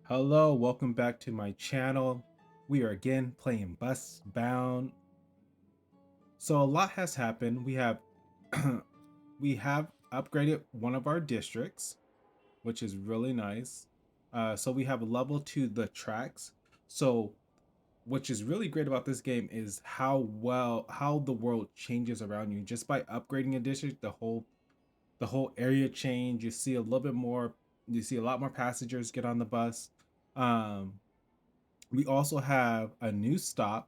Hello, welcome back to my channel. We are again playing BusBound. So a lot has happened. We have upgraded one of our districts, which is really nice. So we have leveled to the tracks. So which is really great about this game is how the world changes around you just by upgrading a district. The whole area change. You see a little bit more. You see a lot more passengers get on the bus. Um, we also have a new stop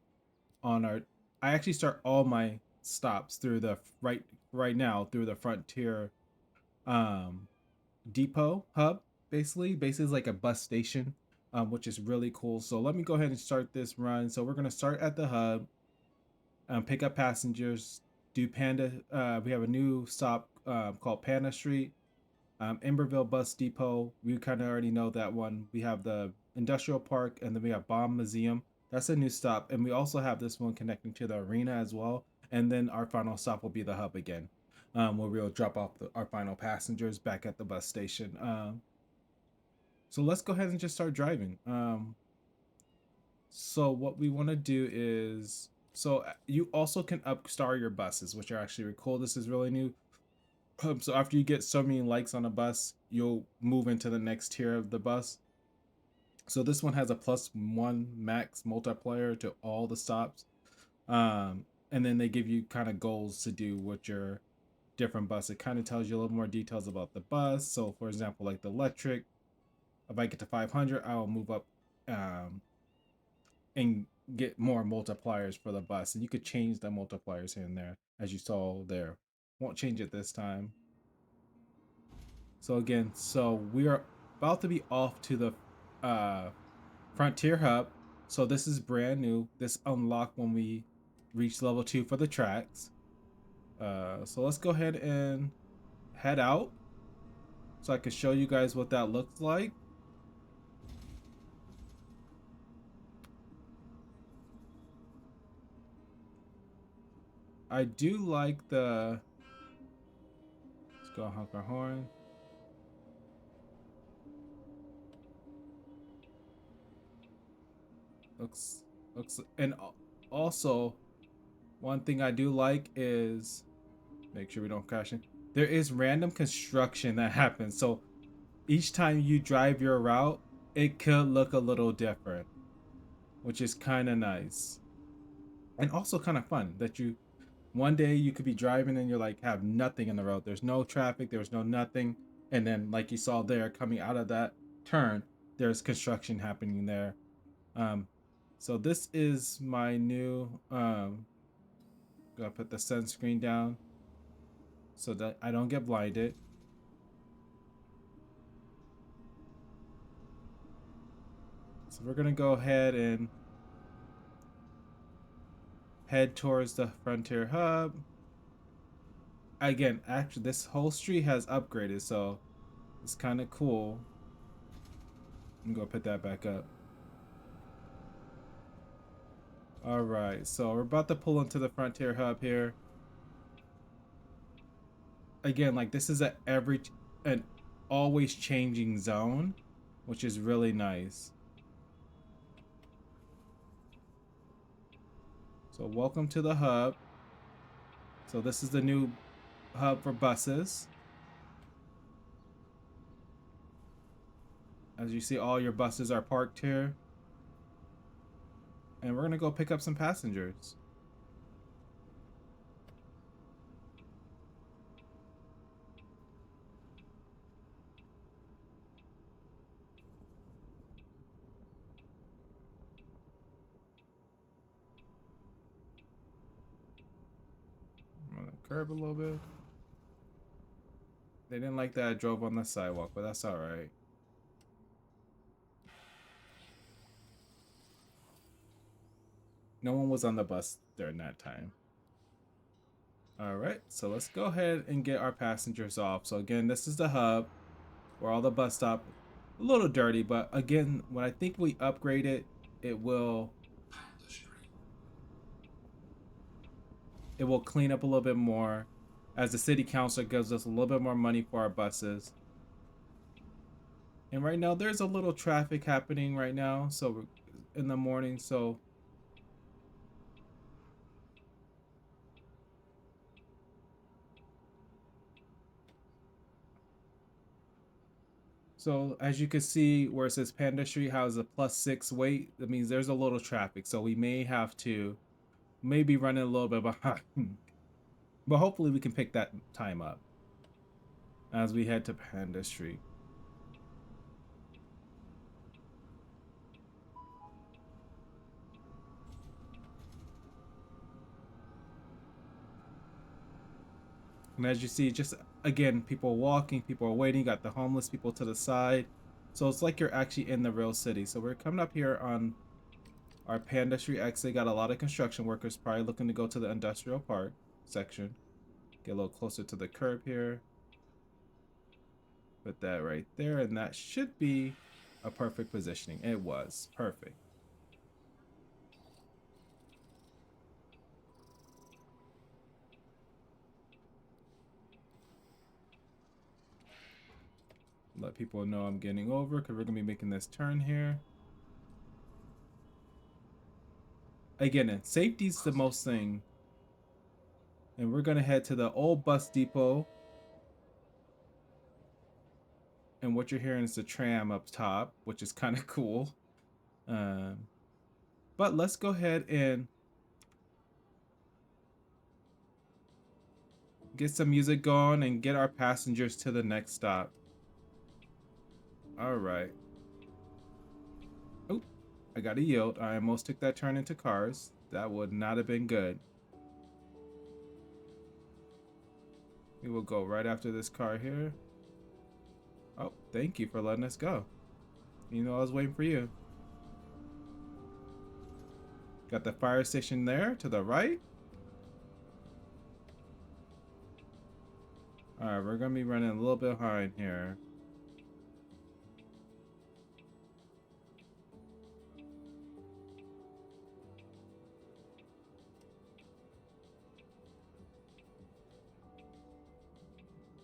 on our. I actually start all my stops through the right now through the Frontier um depot hub. Basically is like a bus station, which is really cool. So let me go ahead and start this run. So we're gonna start at the hub, pick up passengers, do Panda. We have a new stop called Panda Street. Emberville Bus Depot, we kind of already know that one. We have the Industrial Park, and then we have Bomb Museum. That's a new stop, and we also have this one connecting to the arena as well. And then our final stop will be the hub again, where we'll drop off our final passengers back at the bus station. So let's go ahead and just start driving. So what we want to do is, you also can upstar your buses, which are actually really cool. This is really new. So after you get so many likes on a bus, you'll move into the next tier of the bus. So this one has a +1 max multiplier to all the stops. And then they give you kind of goals to do with your different bus. It kind of tells you a little more details about the bus. So for example, like the electric, if I get to 500, I will move up um, and get more multipliers for the bus. And you could change the multipliers here and there, as you saw there. Won't change it this time. So again, we are about to be off to the uh, Frontier Hub. So this is brand new. This unlocked when we reach level 2 for the tracks. So let's go ahead and head out so I can show you guys what that looks like. I do like the. Let's go honk our horn. Looks and also one thing I do like is make sure we don't crash in. There is random construction that happens. So each time you drive your route, it could look a little different, which is kind of nice. And also kind of fun that you one day you could be driving and you're like have nothing in the road. There's no traffic, there's no nothing. And then like you saw there coming out of that turn, there's construction happening there. Um so this is my new gonna put the sunscreen down so that I don't get blinded. So we're gonna go ahead and head towards the Frontier Hub. Again, actually, this whole street has upgraded, so it's kind of cool. I'm gonna put that back up. All right, so we're about to pull into the Frontier Hub here. Again, like this is an always changing zone, which is really nice. So welcome to the hub. So this is the new hub for buses. As you see, all your buses are parked here. And we're gonna go pick up some passengers. I'm gonna curb a little bit. They didn't like that I drove on the sidewalk, but that's all right. No one was on the bus during that time. All right, so let's go ahead and get our passengers off. So again, this is the hub where all the bus stop. A little dirty, but again, when I think we upgrade it, it will it will clean up a little bit more, as the city council gives us a little bit more money for our buses. And right now there's a little traffic happening right now, so in the morning, so as you can see where it says Panda Street has a +6 weight, that means there's a little traffic. So we may have to maybe running a little bit behind. But hopefully we can pick that time up as we head to Panda Street. And as you see, just again, people walking, people are waiting, got the homeless people to the side. So it's like you're actually in the real city. So we're coming up here on our Panda Street exit. Got a lot of construction workers probably looking to go to the industrial park section. Get a little closer to the curb here. Put that right there, and that should be a perfect positioning. It was perfect. Let people know I'm getting over because we're gonna be making this turn here. Again, safety's the most thing. And we're gonna head to the old bus depot. And what you're hearing is the tram up top, which is kind of cool. Um, but let's go ahead and get some music going and get our passengers to the next stop. All right. Oh, I got a yield. I almost took that turn into cars. That would not have been good. We will go right after this car here. Oh, thank you for letting us go. You know, I was waiting for you. Got the fire station there to the right. All right, we're gonna be running a little bit behind here.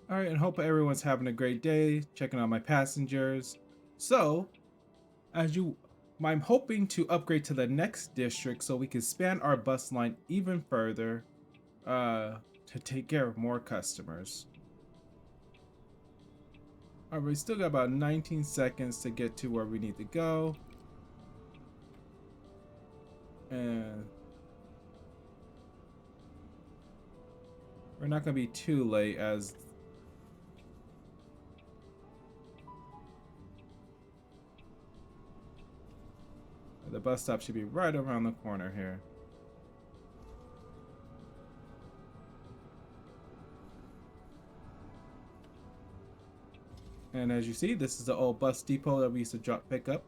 All right, and hope everyone's having a great day, checking out my passengers. So, as you, I'm hoping to upgrade to the next district so we can span our bus line even further to take care of more customers. All right, we still got about 19 seconds to get to where we need to go. And we're not going to be too late as the bus stop should be right around the corner here. And as you see, this is the old bus depot that we used to pick up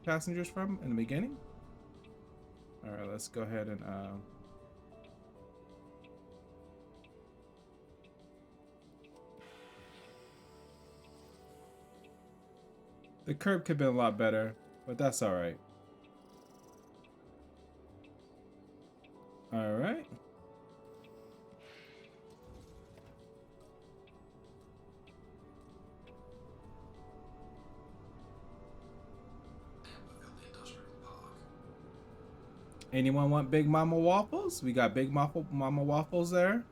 passengers from in the beginning. All right, let's go ahead and the curb could have been a lot better, but that's all right. All right. Anyone want Big Mama waffles? We got Big Mama waffles there.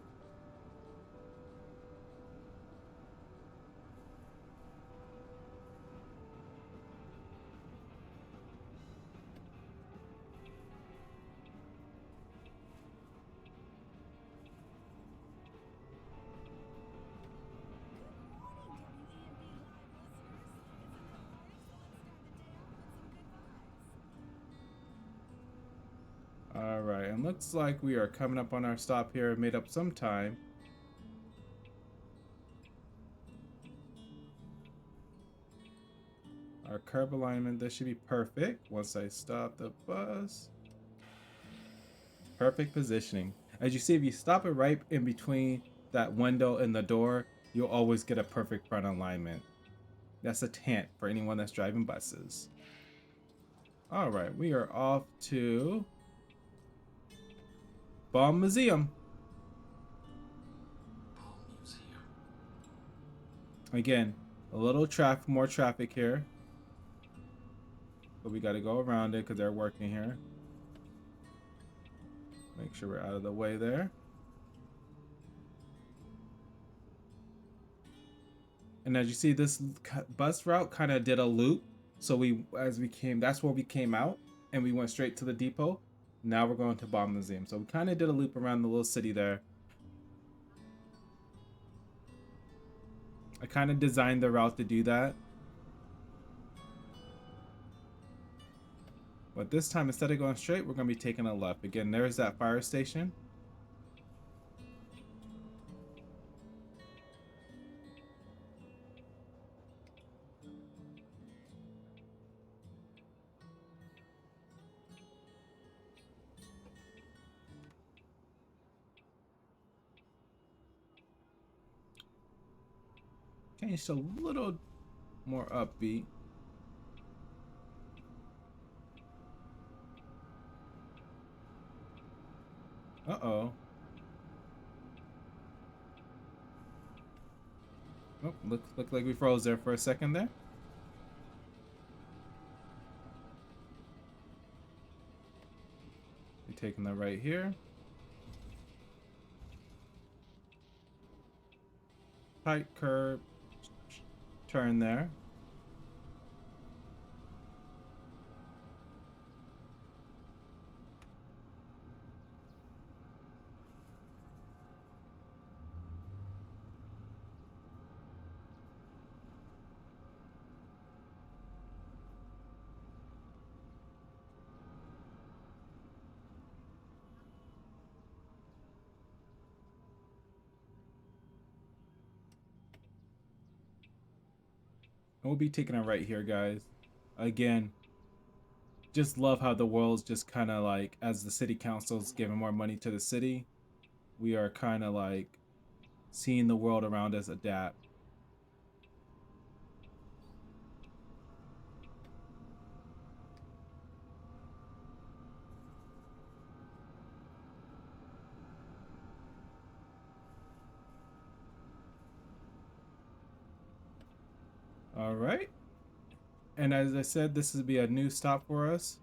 All right, and looks like we are coming up on our stop here. Made up some time. Our curb alignment, this should be perfect once I stop the bus. Perfect positioning. As you see, if you stop it right in between that window and the door, you'll always get a perfect front alignment. That's a hint for anyone that's driving buses. All right, we are off to Bomb Museum. Again, A little traffic, more traffic here. But we got to go around it because they're working here. Make sure we're out of the way there. And as you see, this bus route kind of did a loop. So that's where we came out and we went straight to the depot. Now we're going to Bomb Museum. So we kind of did a loop around the little city there. I kind of designed the route to do that. But this time, instead of going straight, we're going to be taking a left. Again, there's that fire station. Changed a little more upbeat. Uh-oh. Oh, look like we froze there for a second there. We're taking the right here. Tight curb. Turn there. And we'll be taking it right here, guys. Again, just love how the world's just kind of like, as the city council's giving more money to the city, we are kind of like seeing the world around us adapt. All right. And as I said, this will be a new stop for us.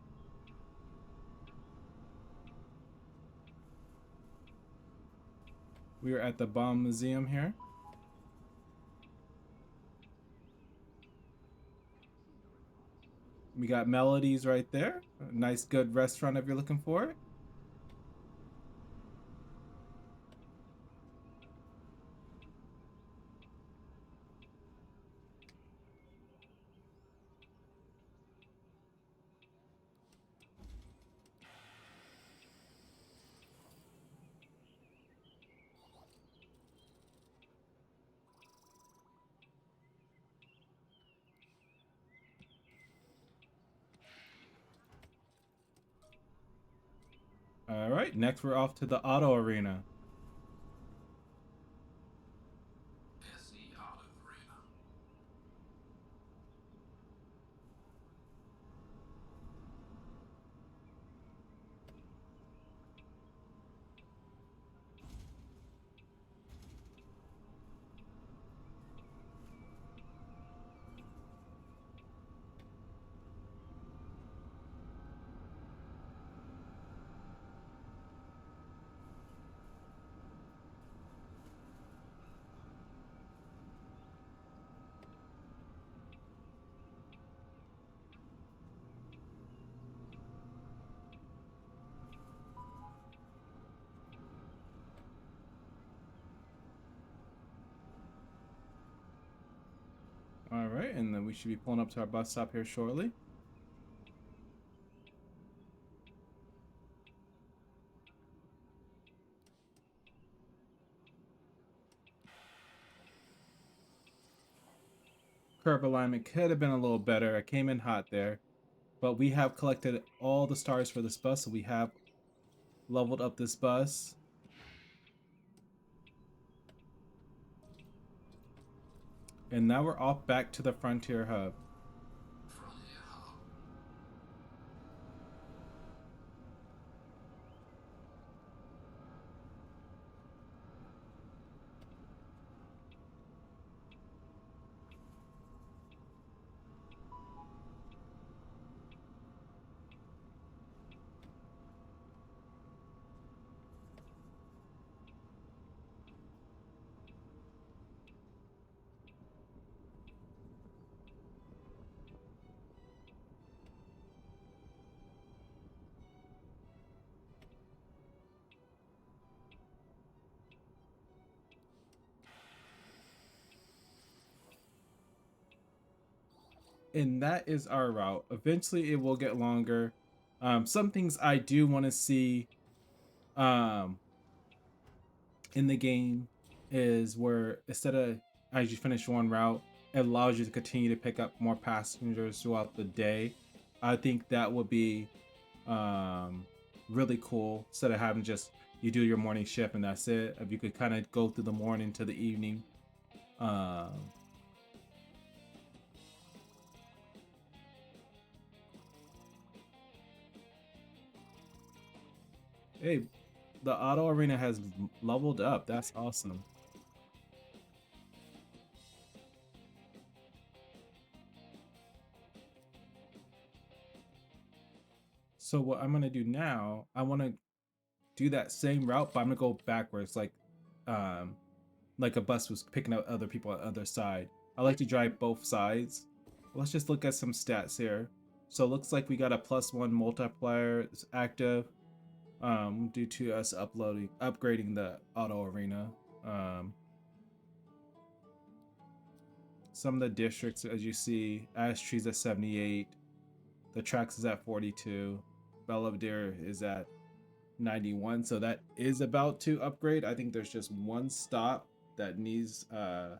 We are at the Bomb Museum here. We got Melodies right there. A nice, good restaurant if you're looking for it. All right, next we're off to the Auto Arena. All right, and then we should be pulling up to our bus stop here shortly. Curb alignment could have been a little better. I came in hot there. But we have collected all the stars for this bus, so we have leveled up this bus. And now we're off back to the Frontier Hub. And that is our route. Eventually, it will get longer. Some things I do want to see um, in the game is where instead of as you finish one route, it allows you to continue to pick up more passengers throughout the day. I think that would be um, really cool instead of having just you do your morning shift and that's it. If you could kind of go through the morning to the evening. Um, hey, the auto arena has leveled up. That's awesome. So what I'm gonna do now, I want to do that same route, but I'm gonna go backwards, um, like a bus was picking up other people on the other side. I like to drive both sides. Let's just look at some stats here. So it looks like we got a +1 multiplier is active, due to us upgrading the auto arena. Um, some of the districts, as you see, Ash Tree's at 78, the tracks is at 42, Belvedere is at 91, so that is about to upgrade. I think there's just one stop that needs and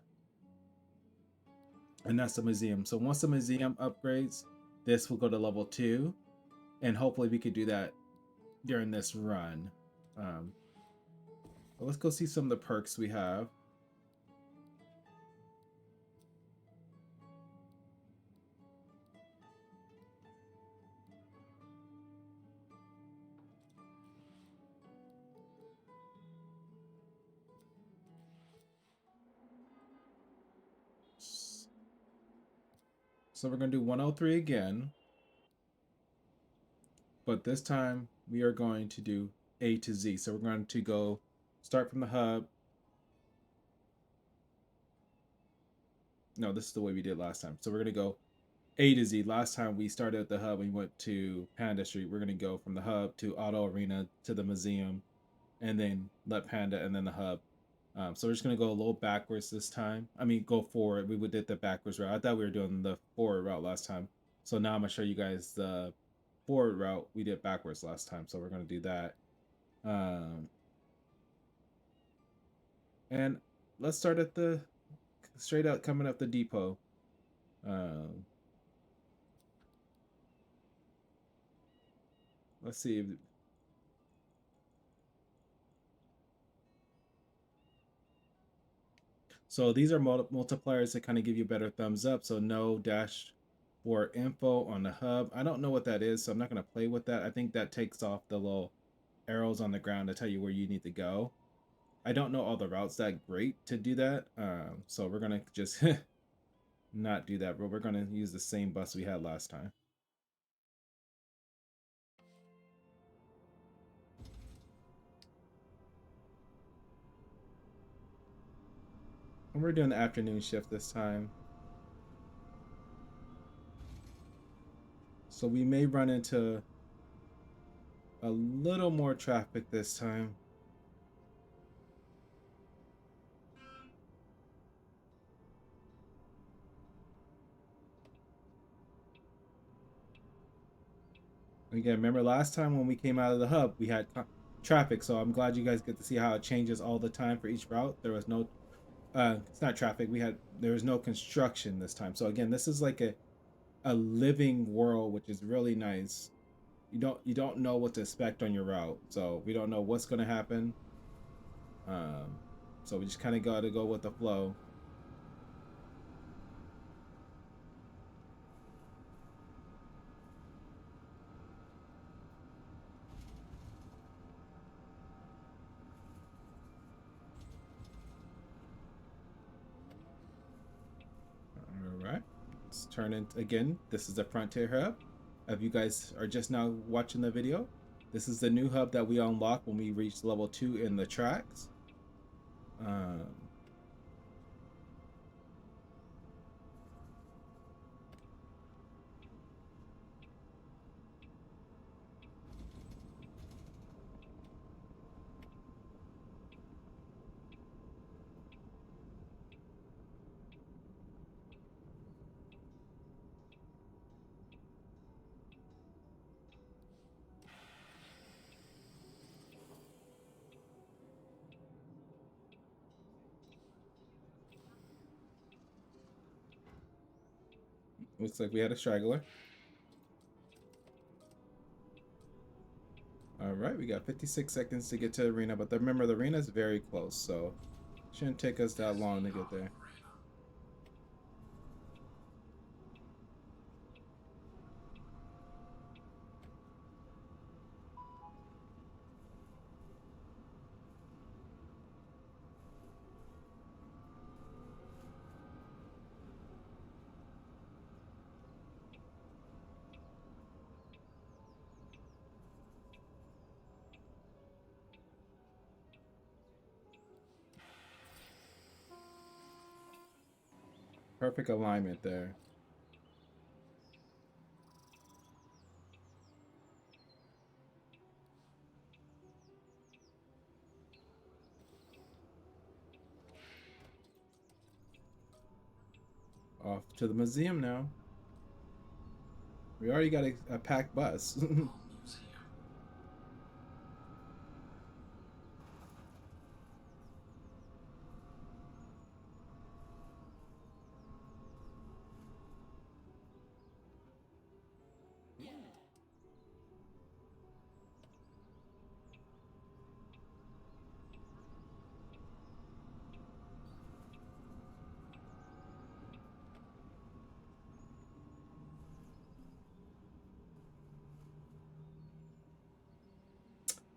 that's the museum. So once the museum upgrades, this will go to level 2, and hopefully we could do that during this run. um but let's go see some of the perks we have. So we're going to do 103 again, but this time we are going to do A to Z. So we're going to go start from the hub. No, this is the way we did last time. So we're going to go A to Z. Last time we started at the hub, we went to Panda Street. We're going to go from the hub to Auto Arena to the museum, and then let Panda and then the hub. So we're just going to go a little backwards this time. I mean, go forward. We did the backwards route. I thought we were doing the forward route last time. So now I'm going to show you guys the forward route we did backwards last time. So we're going to do that. And let's start at the straight out coming up the depot. Um, let's see. So these are multipliers that kind of give you better thumbs up. So no dash for info on the hub. I don't know what that is, so I'm not going to play with that. I think that takes off the little arrows on the ground to tell you where you need to go. I don't know all the routes that great to do that. So we're going to just not do that, but we're going to use the same bus we had last time. And we're doing the afternoon shift this time. So we may run into a little more traffic this time. Again, remember last time when we came out of the hub, we had traffic. So I'm glad you guys get to see how it changes all the time for each route. There was no, it's not traffic. There was no construction this time. So again, this is like a living world, which is really nice. You don't know what to expect on your route, so we don't know what's going to happen. Um, so we just kind of got to go with the flow. All right, let's turn it again. This is the Frontier Hub. If you guys are just now watching the video, this is the new hub that we unlock when we reach level 2 in the tracks. Um, Looks like we had a straggler. All right, we got 56 seconds to get to the arena, but remember the arena is very close, so shouldn't take us that long to get there. Perfect alignment there. Off to the museum now. We already got a packed bus.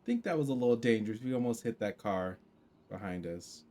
I think that was a little dangerous. We almost hit that car behind us.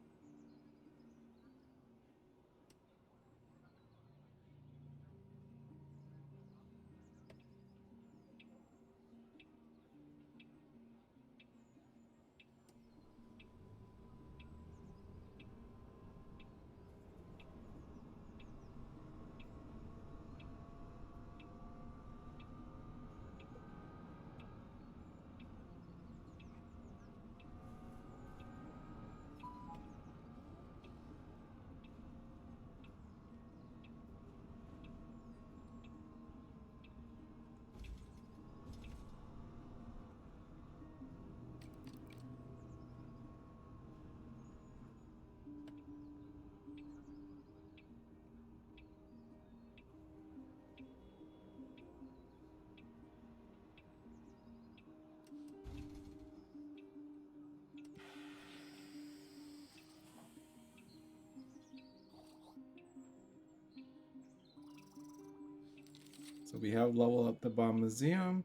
So we have leveled up the bomb museum.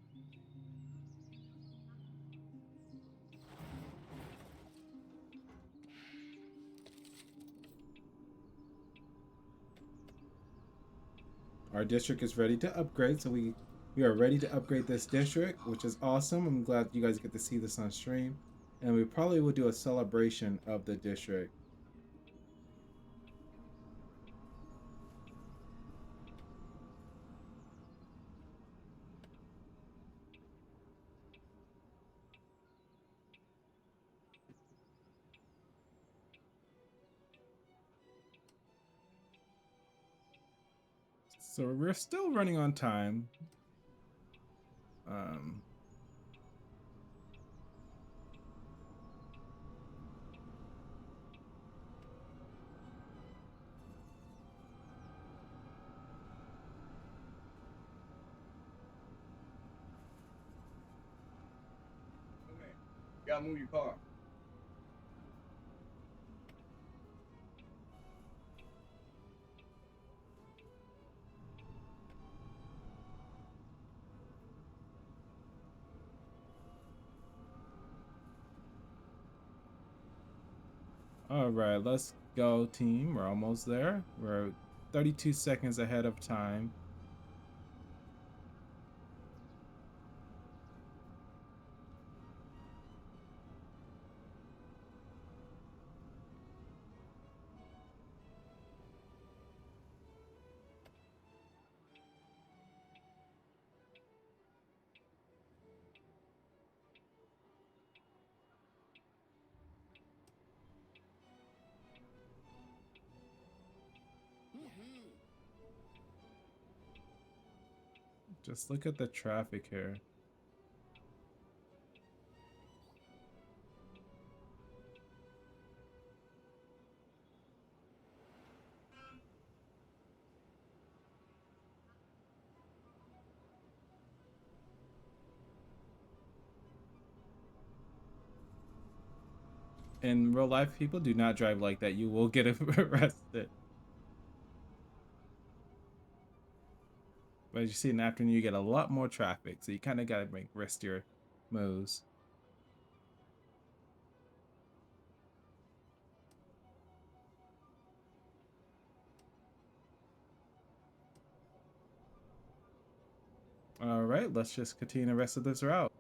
Our district is ready to upgrade, so we are ready to upgrade this district, which is awesome. I'm glad you guys get to see this on stream, and we probably will do a celebration of the district. So we're still running on time. Um, Oh man, you gotta move your car. all right, let's go, team. We're almost there. We're 32 seconds ahead of time. Just look at the traffic here. in real life, people do not drive like that. You will get arrested. But as you see in the afternoon, you get a lot more traffic, so you kind of got to make riskier moves. All right, let's just continue the rest of this route.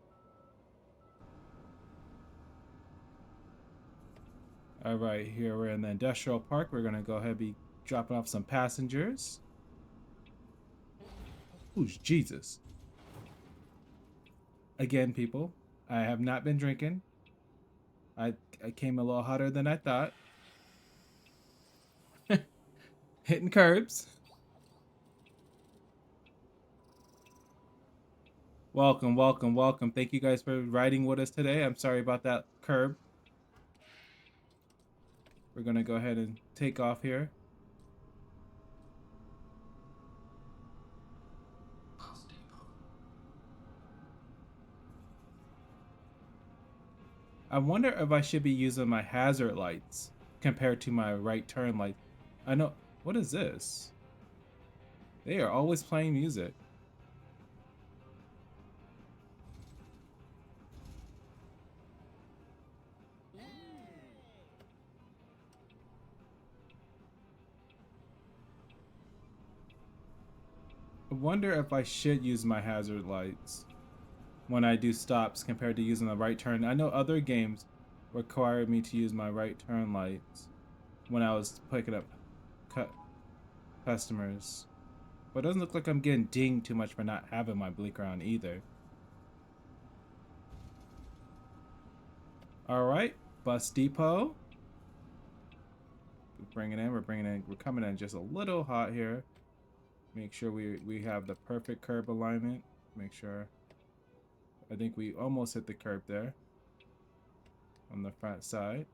All right, here we're in the industrial park. We're gonna go ahead and be dropping off some passengers. Who's Jesus? Again, people, I have not been drinking. I came a little hotter than I thought. Hitting curbs. Welcome, welcome, welcome. Thank you guys for riding with us today. I'm sorry about that curb. We're gonna go ahead and take off here. I wonder if I should be using my hazard lights compared to my right turn lights. I know. What is this? They are always playing music. I wonder if I should use my hazard lights when I do stops compared to using the right turn. I know other games required me to use my right turn lights when I was picking up customers. But it doesn't look like I'm getting dinged too much for not having my blinker on either. All right, bus depot. We're bringing in, we're coming in just a little hot here. Make sure we have the perfect curb alignment. Make sure. I think we almost hit the curb there on the front side.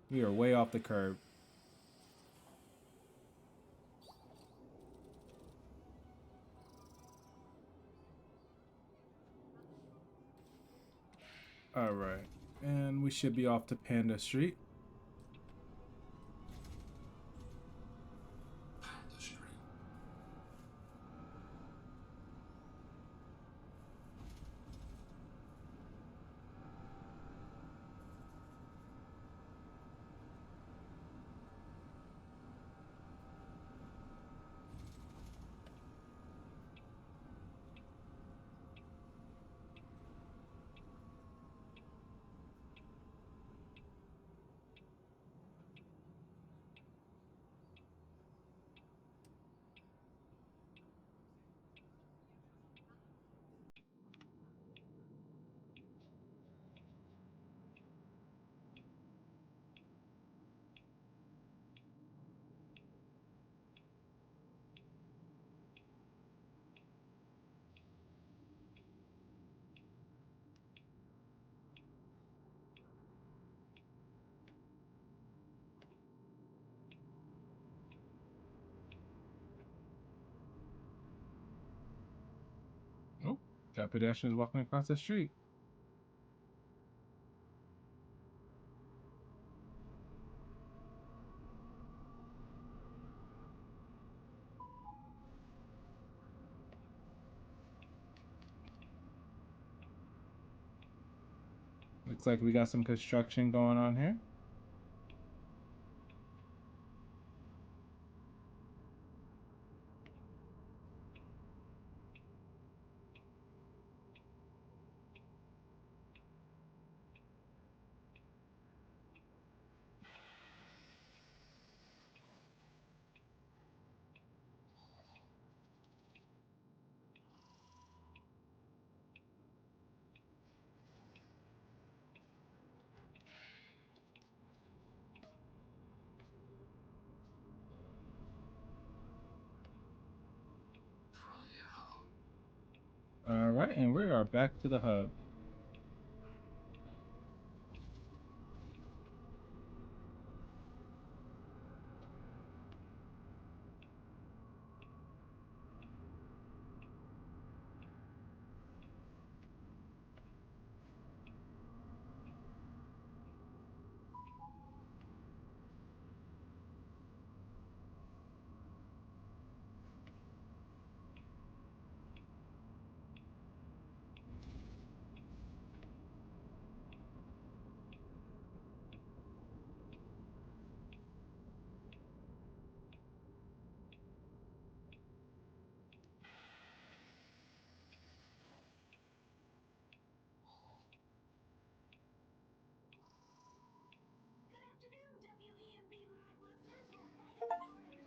We are way off the curb. All right, and we should be off to Panda Street. Oh, got pedestrians walking across the street. Looks like we got some construction going on here. All right, and we are back to the hub.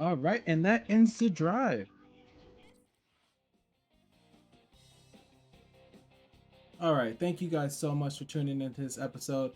All right, and that ends the drive. All right, thank you guys so much for tuning into this episode.